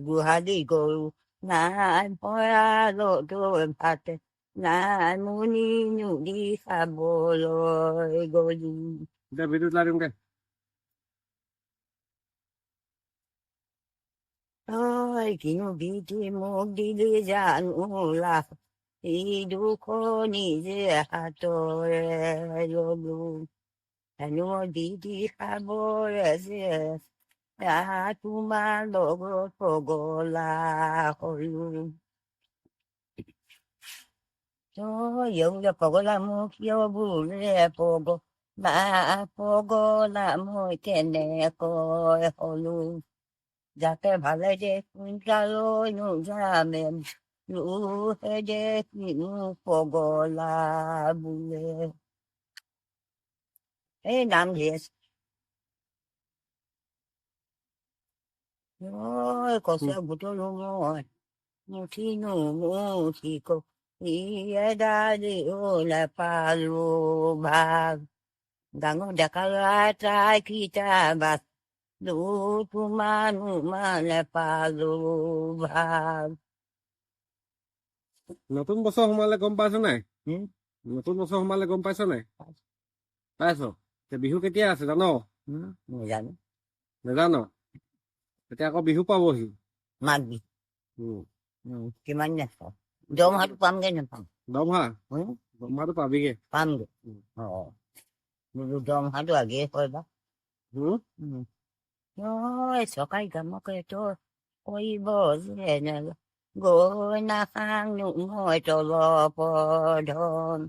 Guhaligo, na poya lo do pate, na muni nudi sabolo goli. Udah bidut lari mungkin. Oi, kinu biti mugdi de janu la, idu koni je hatore yogu, anu didi sabore se, ya tuma logo togo la hoyu. Yo yo pogo la mu yo bu le pogo ma pogo la mu tene ko holu jate bhale de kuntalo nu jamen nu he de nu pogo la bule e nam lies yo ko se buto lu mo mu ti nu mu ti ko i da di o la palu ba Dango dakalata kita bat lu tumanu malepalu bhag. নতুন বছৰ সোমালে গম পাইছ নাই? Hmm? নতুন বছৰ সোমালে গম পাইছ নাই? পাইছ? বিহু কেতিয়া আছে জানো? Yan. নেজানো? এতিয়া আকৌ বিহু পাবহি। Magbi. উম, Kimanya ko. Dom hatu pam ganyan pam. দমহা? দমহাটো পাবিগে। Pam ge. Oo. Nulu dom hatu age ko ba? Ôi, sao cái gầm cái tôi ôi bò gì nè, gọi na khang nhung ngồi trò lò bò đòn.